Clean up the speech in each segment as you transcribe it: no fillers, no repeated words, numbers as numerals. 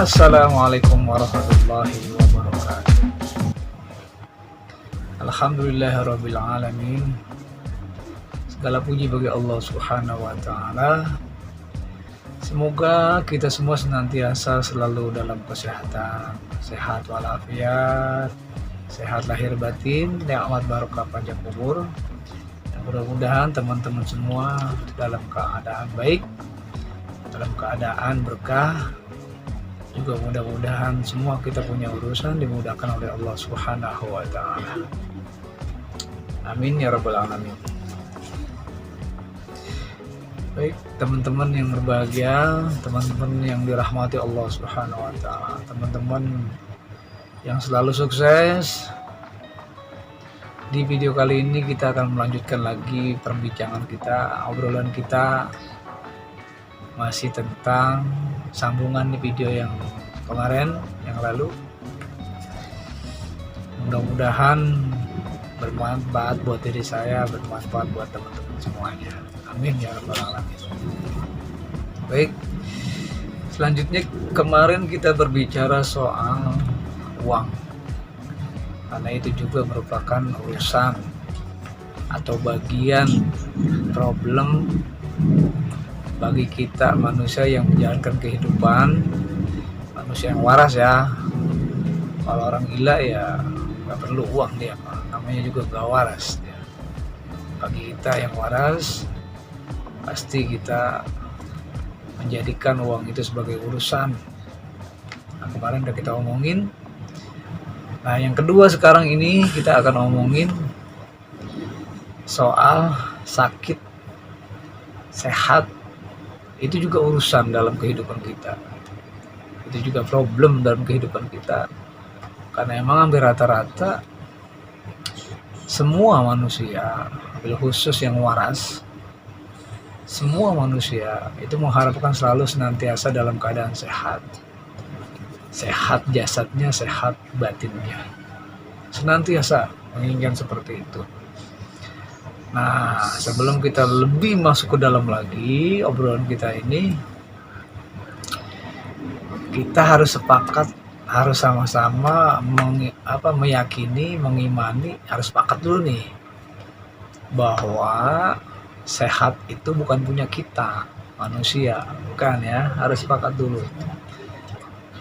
Assalamualaikum warahmatullahi wabarakatuh. Alhamdulillahirabbil alamin. Segala puji bagi Allah Subhanahu wa taala. Semoga kita semua senantiasa selalu dalam kesehatan, sehat walafiat, sehat lahir batin, nikmat barokah panjang umur. Dan mudah-mudahan teman-teman semua dalam keadaan baik, dalam keadaan berkah. Juga mudah-mudahan semua kita punya urusan dimudahkan oleh Allah Subhanahu wa taala. Amin ya rabbal alamin. Baik, teman-teman yang berbahagia, teman-teman yang dirahmati Allah Subhanahu wa taala, teman-teman yang selalu sukses. Di video kali ini kita akan melanjutkan lagi perbincangan kita, obrolan kita masih tentang sambungan di video yang kemarin, yang lalu. Mudah-mudahan bermanfaat buat diri saya, bermanfaat buat teman-teman semuanya. Amin ya rabbal alamin. Baik, selanjutnya kemarin kita berbicara soal uang, karena itu juga merupakan urusan atau bagian problem bagi kita manusia yang menjalankan kehidupan, manusia yang waras ya. Kalau orang gila ya nggak perlu uang dia, namanya juga nggak waras dia. Bagi kita yang waras, pasti kita menjadikan uang itu sebagai urusan. Nah, kemarin udah kita omongin. Nah, yang kedua sekarang ini kita akan omongin soal sakit, sehat. Itu juga urusan dalam kehidupan kita, itu juga problem dalam kehidupan kita, karena emang hampir rata-rata semua manusia, khusus yang waras, semua manusia itu mengharapkan selalu senantiasa dalam keadaan sehat, sehat jasadnya, sehat batinnya, senantiasa menginginkan seperti itu. Nah, sebelum kita lebih masuk ke dalam lagi obrolan kita ini, kita harus sepakat, harus sama-sama meyakini, mengimani, harus sepakat dulu nih bahwa sehat itu bukan punya kita manusia, bukan ya, harus sepakat dulu.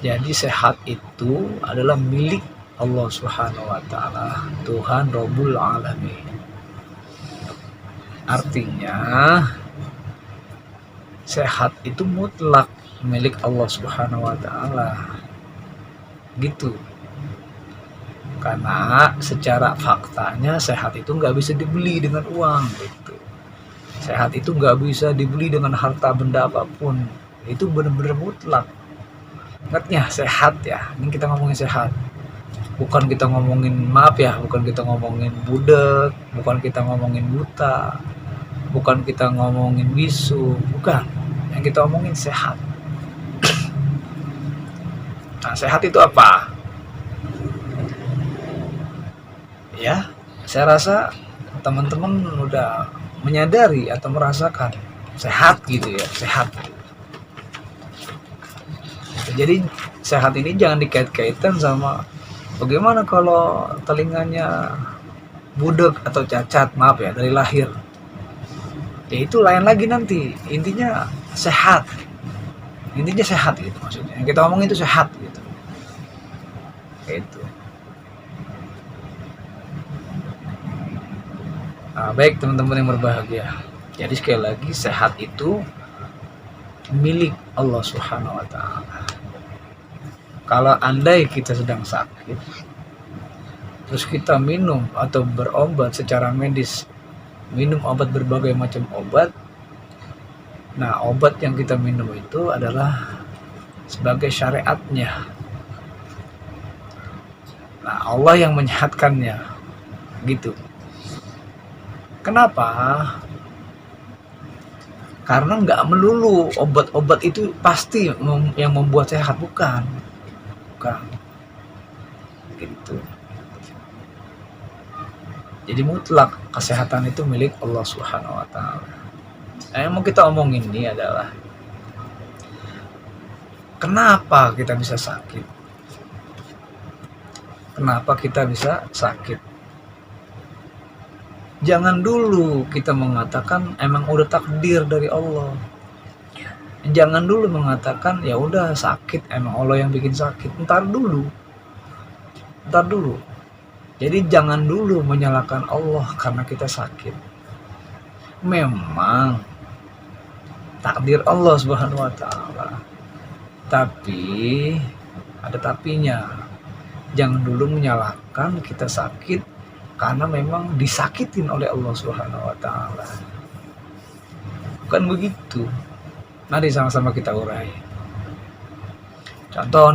Jadi sehat itu adalah milik Allah Subhanahu wa taala, Tuhan Rabbul Alamin. Artinya sehat itu mutlak milik Allah Subhanahu wa taala. Gitu. Karena secara faktanya sehat itu nggak bisa dibeli dengan uang gitu. Sehat itu nggak bisa dibeli dengan harta benda apapun. Itu benar-benar mutlak. Ingatnya sehat ya. Ini kita ngomongin sehat. Bukan kita ngomongin, maaf ya, bukan kita ngomongin budek, bukan kita ngomongin buta, bukan kita ngomongin bisu, bukan. Yang kita ngomongin sehat. Nah, sehat itu apa? Ya, saya rasa teman-teman udah menyadari atau merasakan sehat gitu ya, sehat. Jadi sehat ini jangan dikait-kaitkan sama bagaimana kalau telinganya budek atau cacat, maaf ya, dari lahir. Ya itu lain lagi nanti. Intinya sehat. Intinya sehat gitu maksudnya. Yang kita ngomong itu sehat gitu. Itu. Nah, baik teman-teman yang berbahagia. Jadi sekali lagi sehat itu milik Allah Subhanahu wa taala. Kalau andai kita sedang sakit, terus kita minum atau berobat secara medis, minum obat berbagai macam obat. Nah, obat yang kita minum itu adalah sebagai syariatnya. Nah, Allah yang menyehatkannya. Gitu. Kenapa? Karena nggak melulu obat-obat itu pasti yang membuat sehat, bukan. Bukan. Gitu. Jadi mutlak kesehatan itu milik Allah Subhanahu wa taala. Yang mau kita omongin ini adalah Kenapa kita bisa sakit? Kenapa kita bisa sakit? Jangan dulu kita mengatakan emang udah takdir dari Allah. Jangan dulu mengatakan ya udah sakit, emang Allah yang bikin sakit. Ntar dulu. Jadi jangan dulu menyalahkan Allah karena kita sakit. Memang takdir Allah Subhanahu wa taala. Tapi ada tapinya. Jangan dulu menyalahkan kita sakit karena memang disakitin oleh Allah Subhanahu wa taala. Bukan begitu. Mari sama-sama kita urai. Contoh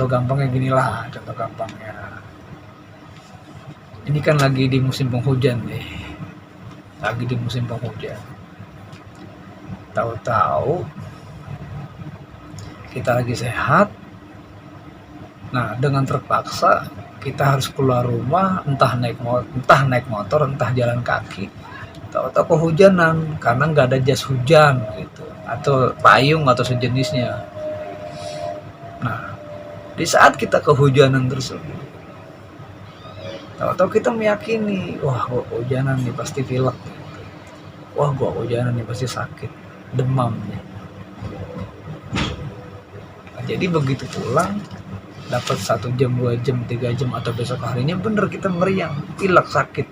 gampangnya ginilah, contoh gampangnya. Ini kan lagi di musim penghujan nih. Tahu-tahu kita lagi sehat. Nah, dengan terpaksa kita harus keluar rumah, entah naik motor, entah jalan kaki. Tahu-tahu kehujanan karena nggak ada jas hujan gitu, atau payung atau sejenisnya. Nah, di saat kita kehujanan tersebut, tahu-tahu kita meyakini, wah gua kehujanan nih pasti pilek, wah gua kehujanan nih pasti sakit, demam nih. Nah, jadi begitu pulang dapat 1 jam, 2 jam, 3 jam atau besok harinya bener kita meriang, pilek, sakit.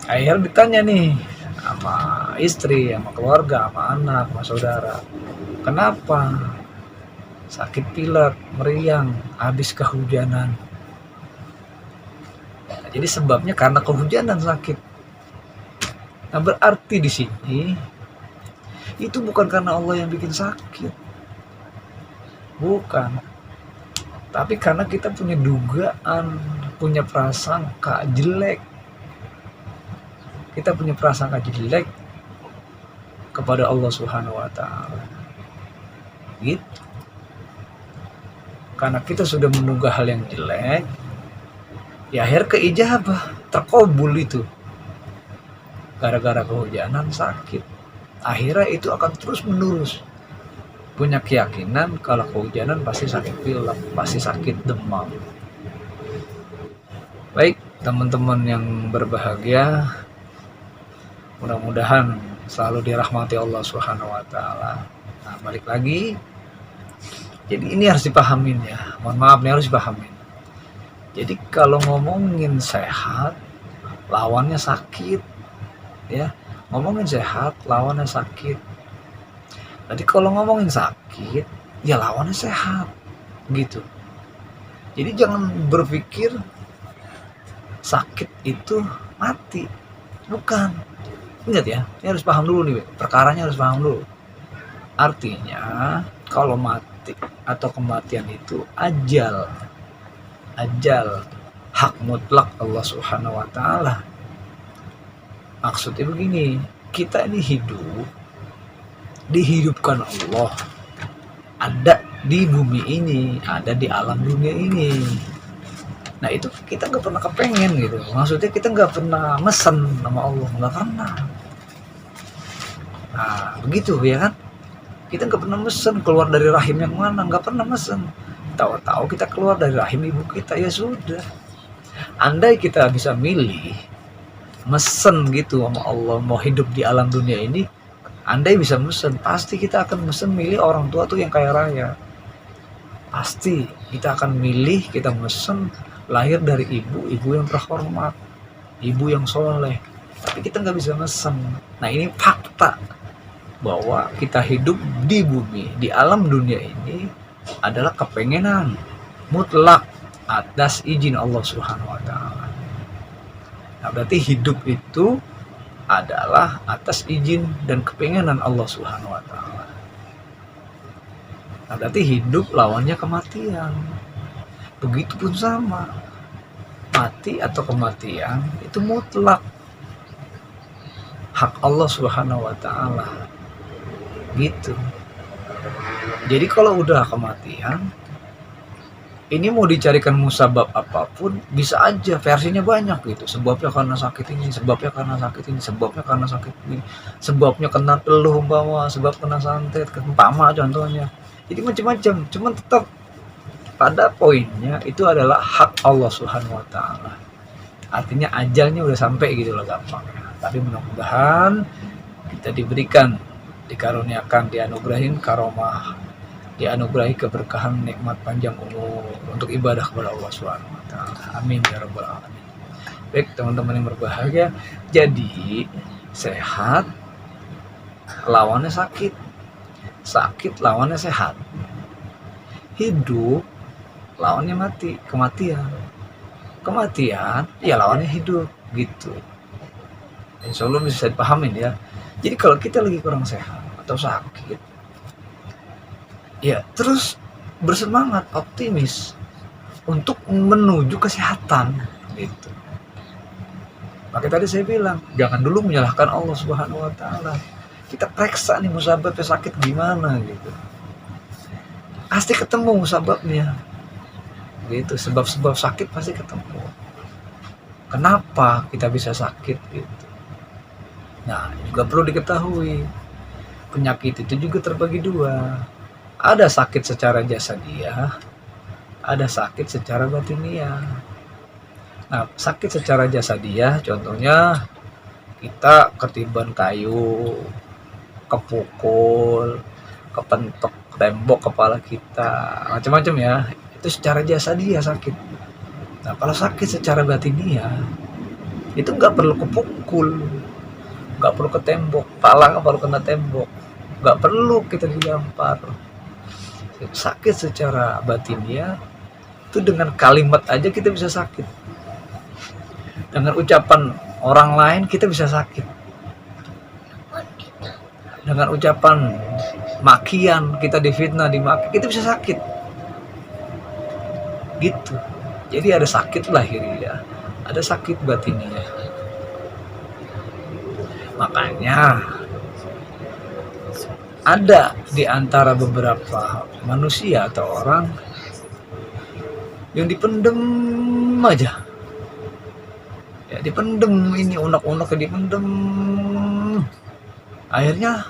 Akhirnya ditanya nih sama istri, sama keluarga, sama anak, sama saudara, kenapa sakit pilek, meriang, habis kehujanan? Nah, jadi sebabnya karena kehujanan sakit. Nah, berarti di sini itu bukan karena Allah yang bikin sakit, bukan, tapi karena kita punya dugaan, punya prasangka jelek. Kita punya prasangka jelek kepada Allah Subhanahu wa taala. Gitu. Karena kita sudah menduga hal yang jelek, ya akhir keijabah, terkabul itu. Gara-gara kehujanan sakit. Akhirnya itu akan terus menerus. Punya keyakinan kalau kehujanan pasti sakit pilek, pasti sakit demam. Baik, teman-teman yang berbahagia, mudah-mudahan selalu dirahmati Allah Subhanahu wa taala. Nah, balik lagi. Jadi ini harus dipahamin ya. Mohon maaf nih, harus dipahamin. Jadi kalau ngomongin sehat, lawannya sakit. Ya, ngomongin sehat, lawannya sakit. Jadi kalau ngomongin sakit, ya lawannya sehat. Gitu. Jadi jangan berpikir sakit itu mati. Bukan. Ingat ya, ini harus paham dulu nih, perkaranya harus paham dulu. Artinya, kalau mati atau kematian itu ajal, hak mutlak Allah Subhanahu wa taala. Maksudnya begini, kita ini hidup, dihidupkan Allah, ada di bumi ini, ada di alam dunia ini. Nah itu kita nggak pernah kepengen gitu, maksudnya kita nggak pernah mesen sama Allah, nggak pernah. Nah begitu ya kan, kita nggak pernah mesen keluar dari rahim yang mana, nggak pernah mesen. Tahu-tahu kita keluar dari rahim ibu kita, ya sudah. Andai kita bisa milih mesen gitu sama Allah, mau hidup di alam dunia ini, andai bisa mesen, pasti kita akan mesen milih orang tua tuh yang kaya raya. Pasti kita akan milih, kita mesen lahir dari ibu yang terhormat, ibu yang soleh. Tapi kita nggak bisa mesen. Nah ini fakta bahwa kita hidup di bumi, di alam dunia ini adalah kepengenan mutlak atas izin Allah Subhanahu wa taala. Nah, berarti hidup itu adalah atas izin dan kepengenan Allah Subhanahu wa taala. Nah, berarti hidup lawannya kematian. Begitupun sama. Mati atau kematian itu mutlak hak Allah Subhanahu wa taala. Gitu. Jadi kalau udah kematian, ini mau dicarikan musabab apapun bisa aja, versinya banyak gitu. Sebabnya karena sakit ini, sebabnya karena sakit ini, sebabnya karena sakit ini, sebabnya kena teluh umpama, sebab kena santet, umpama contohnya. Jadi macam-macam, cuman tetap pada poinnya itu adalah hak Allah Subhanahu wa taala. Artinya ajalnya udah sampai gitu loh gampangnya. Tapi mudah-mudahan kita diberikan, dikaruniakan, dianugerahin karomah, dianugerahi keberkahan, nikmat panjang umur untuk ibadah kepada Allah Subhanahu wa taala. Amin ya rabbal alamin. Baik teman-teman yang berbahagia, jadi sehat lawannya sakit, sakit lawannya sehat, hidup lawannya mati, kematian, kematian ya lawannya hidup gitu. Insya Allah bisa dipahamin ya. Jadi kalau kita lagi kurang sehat atau sakit, ya terus bersemangat, optimis untuk menuju kesehatan gitu. Maka tadi saya bilang, jangan dulu menyalahkan Allah Subhanahu wa taala. Kita periksa nih musababnya sakit gimana gitu. Pasti ketemu musababnya. Gitu, sebab-sebab sakit pasti ketemu. Kenapa kita bisa sakit gitu. Nah, juga perlu diketahui, penyakit itu juga terbagi dua. Ada sakit secara jasadiah, ada sakit secara batiniah. Nah, sakit secara jasadiah contohnya kita ketiban kayu, kepukul, kepentok tembok kepala kita, macam-macam ya. Itu secara jasadiah sakit. Nah, kalau sakit secara batiniah itu nggak perlu kepukul, nggak perlu ke tembok, pala nggak perlu kena tembok, nggak perlu kita digampar. Sakit secara batiniah itu dengan kalimat aja kita bisa sakit. Dengan ucapan orang lain kita bisa sakit. Dengan ucapan makian kita difitnah, dimaki, kita bisa sakit. Gitu. Jadi ada sakit lahiriah, ada sakit batiniah. Makanya ada di antara beberapa manusia atau orang yang dipendem aja. Ya dipendem, ini unek-uneknya dipendem. Akhirnya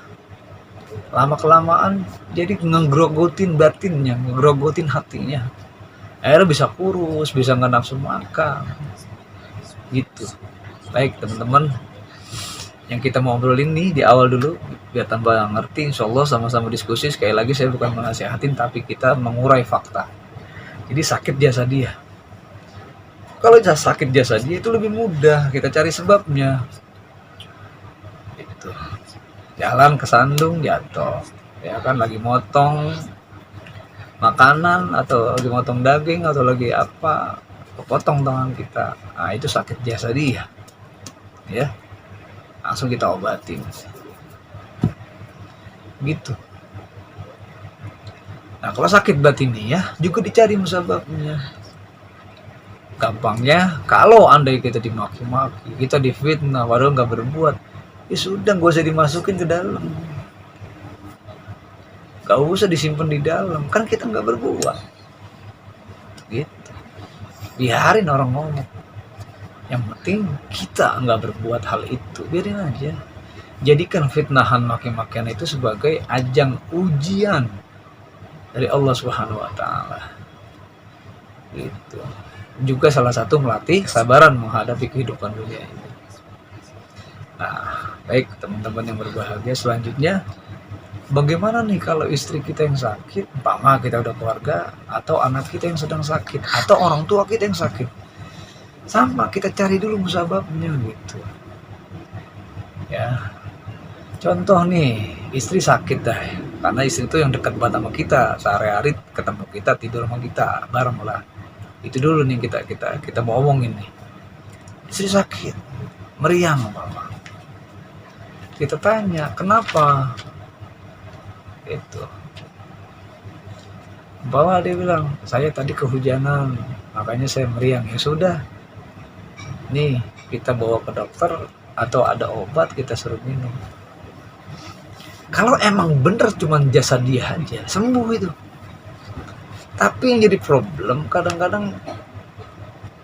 lama-kelamaan jadi ngegrogotin batinnya, ngegrogotin hatinya. Akhirnya bisa kurus, bisa nggak nafsu makan. Gitu. Baik teman-teman, yang kita mau obrolin nih di awal dulu biar tambah ngerti, insya Allah sama-sama diskusi. Sekali lagi saya bukan menasihatin, tapi kita mengurai fakta. Jadi sakit jasadiah, kalau sakit jasadiah itu lebih mudah, kita cari sebabnya gitu. Jalan kesandung jatuh, ya kan, lagi motong makanan atau lagi motong daging atau lagi apa, kepotong tangan kita, nah itu sakit jasadiah ya, langsung kita obatin gitu. Nah kalau sakit batiniah juga dicari musababnya. Gampangnya, kalau andai kita dimaki-maki, kita difitnah padahal nggak berbuat, ya sudah, nggak usah dimasukin ke dalam, nggak usah disimpan di dalam, kan kita nggak berbuat gitu. Biarin orang ngomong, yang penting kita nggak berbuat hal itu, biarin aja. Jadikan fitnahan maki-makian itu sebagai ajang ujian dari Allah Subhanahu wa taala gitu. Juga salah satu melatih kesabaran menghadapi kehidupan dunia ini. Nah, baik teman-teman yang berbahagia, selanjutnya bagaimana nih kalau istri kita yang sakit, umpama kita udah keluarga, atau anak kita yang sedang sakit, atau orang tua kita yang sakit. Sama, kita cari dulu musababnya gitu. Ya. Contoh nih, istri sakit dah. Karena istri itu yang dekat banget sama kita, sehari-hari ketemu kita, tidur sama kita, bareng lah. Itu dulu nih kita mau omongin nih. Istri sakit, meriang apa? Kita tanya, kenapa? Itu. Bahwa dia bilang, saya tadi kehujanan, makanya saya meriang. Ya sudah, nih kita bawa ke dokter atau ada obat kita suruh minum. Kalau emang bener cuman jasadiah aja, sembuh itu. Tapi yang jadi problem kadang-kadang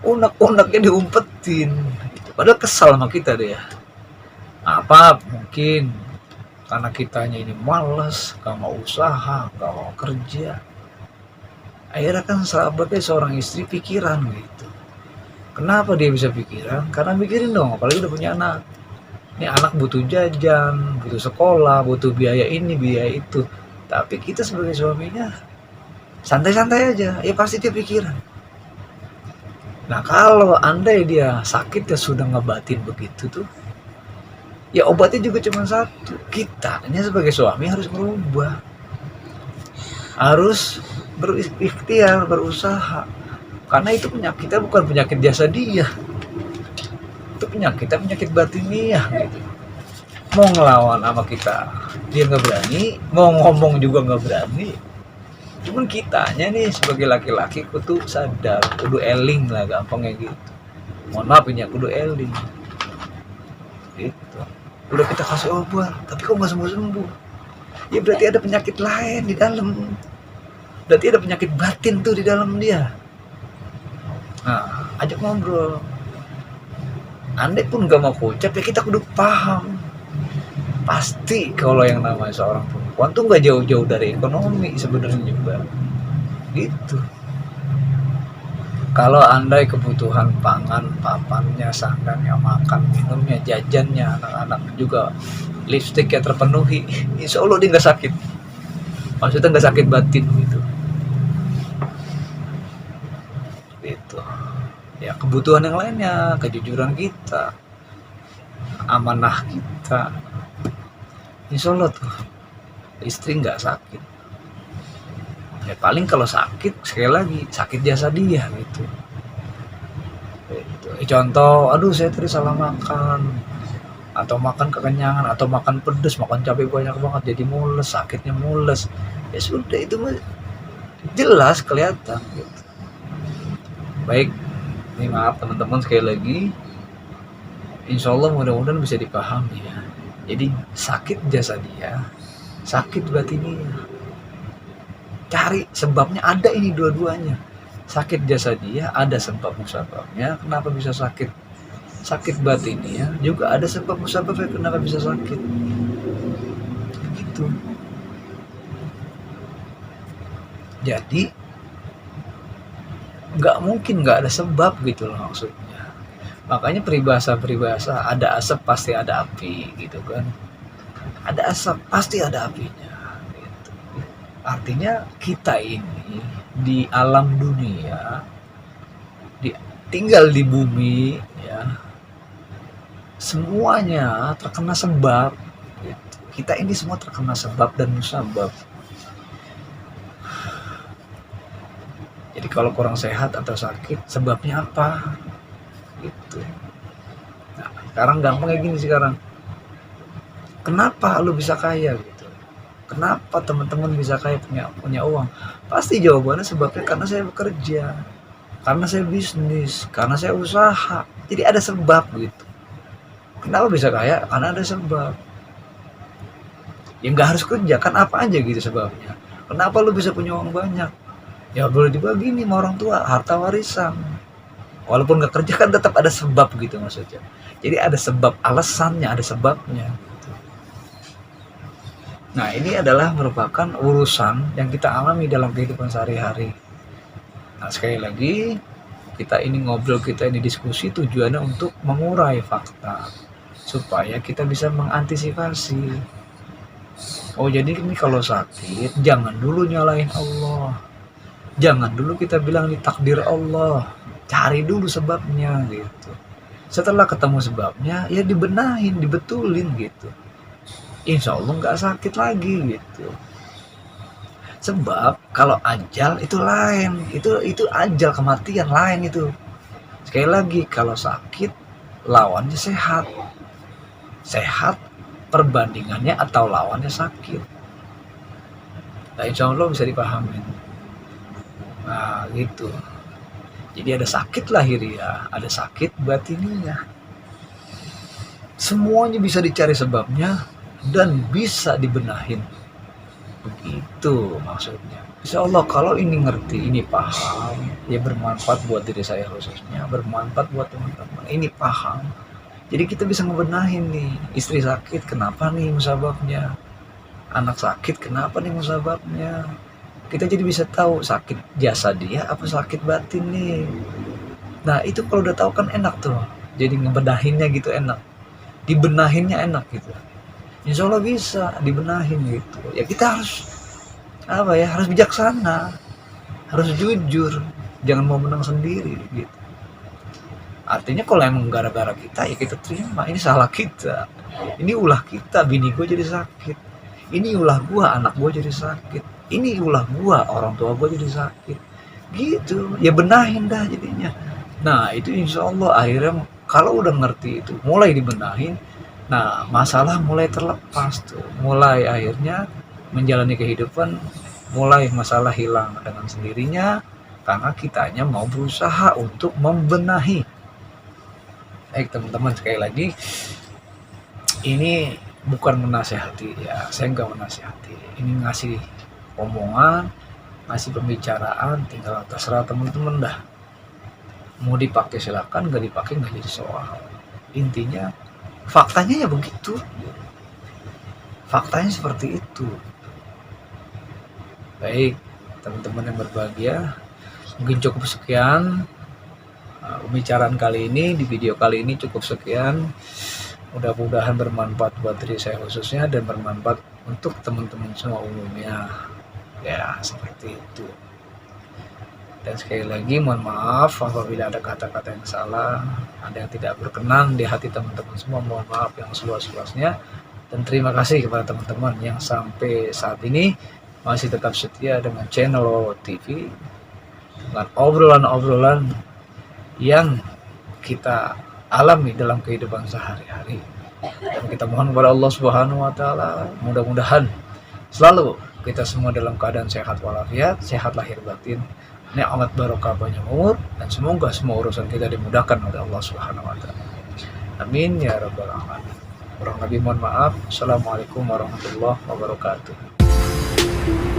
unek-uneknya diumpetin gitu. Padahal kesal sama kita deh ya. Apa mungkin karena kitanya ini malas, gak mau usaha, gak mau kerja. Akhirnya kan sebagai seorang istri pikiran gitu. Kenapa dia bisa pikiran? Karena mikirin dong, apalagi udah punya anak. Ini anak butuh jajan, butuh sekolah, butuh biaya ini, biaya itu. Tapi kita sebagai suaminya santai-santai aja, ya pasti dia pikiran. Nah kalau andai dia sakit ya sudah ngebatin begitu tuh, ya obatnya juga cuma satu. Kitanya sebagai suami harus merubah, harus berikhtiar, berusaha. Karena itu penyakitnya bukan penyakit biasa dia, itu penyakit batiniah gitu. Mau ngelawan sama kita dia nggak berani, mau ngomong juga nggak berani. Cuman kitanya nih sebagai laki-laki kudu sadar, kudu eling lah, gampangnya gitu. Mohon maaf ini, kudu eling gitu. Udah kita kasih obat tapi kok nggak sembuh-sembuh, ya berarti ada penyakit lain di dalam, berarti ada penyakit batin tuh di dalam dia. Nah ajak ngobrol. Andai pun gak mau kocap ya kita kudu paham. Pasti kalau yang namanya seorang perempuan tuh gak jauh-jauh dari ekonomi sebenarnya juga gitu. Kalau andai kebutuhan pangan, papannya, sandangnya, makan, minumnya, jajannya, anak-anak juga lipstiknya terpenuhi, insya Allah dia gak sakit. Maksudnya gak sakit batin gitu. Gitu. Ya kebutuhan yang lainnya, kejujuran kita, amanah kita, insya Allah tuh istri nggak sakit. Ya paling kalau sakit sekali lagi sakit jasa dia gitu. Contoh, aduh saya tadi salah makan, atau makan kekenyangan, atau makan pedes, makan cabai banyak banget jadi mules, sakitnya mules. Ya sudah itu jelas kelihatan gitu. Baik, ini maaf teman-teman sekali lagi, insya Allah mudah-mudahan bisa dipahami ya. Jadi sakit jasa dia, sakit batinnya, cari sebabnya, ada ini dua-duanya. Sakit jasa dia ada sebab musababnya kenapa bisa sakit, sakit batinnya juga ada sebab musababnya kenapa bisa sakit gitu. Jadi nggak mungkin nggak ada sebab gitu loh maksudnya. Makanya peribahasa ada asap pasti ada api gitu kan. Ada asap pasti ada apinya gitu. Artinya kita ini di alam dunia, tinggal di bumi ya, semuanya terkena sebab gitu. Kita ini semua terkena sebab dan musabab. Jadi kalau kurang sehat atau sakit, sebabnya apa? Gitu. Nah, sekarang gampang kayak gini sekarang. Kenapa lu bisa kaya gitu? Kenapa teman-teman bisa kaya, punya uang? Pasti jawabannya sebabnya karena saya bekerja, karena saya bisnis, karena saya usaha. Jadi ada sebab gitu. Kenapa bisa kaya? Karena ada sebab. Ya nggak harus kerja, kan apa aja gitu sebabnya. Kenapa lu bisa punya uang banyak? Ya boleh dibagi nih sama orang tua, harta warisan. Walaupun nggak kerja kan tetap ada sebab gitu maksudnya. Jadi ada sebab, alasannya, ada sebabnya. Nah ini adalah merupakan urusan yang kita alami dalam kehidupan sehari-hari. Nah sekali lagi, kita ini ngobrol, kita ini diskusi tujuannya untuk mengurai fakta supaya kita bisa mengantisipasi. Oh jadi ini kalau sakit jangan dulu nyalain Allah, jangan dulu kita bilang ini takdir Allah, cari dulu sebabnya gitu. Setelah ketemu sebabnya ya dibenahin, dibetulin gitu, insya Allah nggak sakit lagi gitu. Sebab kalau ajal itu lain, itu ajal, kematian lain itu. Sekali lagi, kalau sakit lawannya sehat, sehat perbandingannya atau lawannya sakit. Nah insya Allah bisa dipahami. Nah gitu. Jadi ada sakit lahiriah, ada sakit batiniah. Semuanya bisa dicari sebabnya dan bisa dibenahin. Begitu maksudnya. Insya Allah kalau ini ngerti, ini paham, ya bermanfaat buat diri saya khususnya, bermanfaat buat teman-teman. Ini paham, Jadi kita bisa ngebenahin nih, istri sakit kenapa nih musababnya, anak sakit kenapa nih musababnya. Kita jadi bisa tahu sakit jasad dia apa sakit batin nih. Nah itu kalau udah tahu kan enak tuh, jadi ngebenahinnya gitu enak, dibenahinnya enak gitu. Insya Allah bisa dibenahin gitu. Ya kita harus apa ya, harus bijaksana, harus jujur, jangan mau menang sendiri gitu. Artinya kalau emang gara-gara kita ya kita terima, ini salah kita, ini ulah kita, bini gue jadi sakit, ini ulah gua, anak gue jadi sakit, ini ulah gua, orang tua gue jadi sakit, gitu ya, benahin dah jadinya. Nah itu insya Allah akhirnya kalau udah ngerti itu mulai dibenahin, nah masalah mulai terlepas tuh, mulai akhirnya menjalani kehidupan, mulai masalah hilang dengan sendirinya karena kitanya mau berusaha untuk membenahi. Baik teman-teman, sekali lagi ini bukan menasehati ya, saya nggak menasehati, ini ngasih omongan, ngasih pembicaraan, tinggal terserah teman-teman dah, mau dipakai silakan, nggak dipakai nggak jadi soal. Intinya faktanya ya begitu, faktanya seperti itu. Baik teman-teman yang berbahagia, mungkin cukup sekian pembicaraan kali ini, di video kali ini cukup sekian. Mudah-mudahan bermanfaat buat diri saya khususnya dan bermanfaat untuk teman-teman semua umumnya ya, seperti itu. Dan sekali lagi mohon maaf apabila ada kata-kata yang salah, ada yang tidak berkenan di hati teman-teman semua, mohon maaf yang seluas-luasnya. Dan terima kasih kepada teman-teman yang sampai saat ini masih tetap setia dengan channel Wawo TV, dengan obrolan-obrolan yang kita alami dalam kehidupan sehari-hari. Dan kita mohon kepada Allah Subhanahu wa taala, mudah-mudahan selalu kita semua dalam keadaan sehat walafiat, sehat lahir batin, nikmat barokah banyak umur, dan semoga semua urusan kita dimudahkan oleh Allah Subhanahu wa taala. Amin ya rabbal alamin. Kurang lebih mohon maaf. Assalamualaikum warahmatullahi wabarakatuh.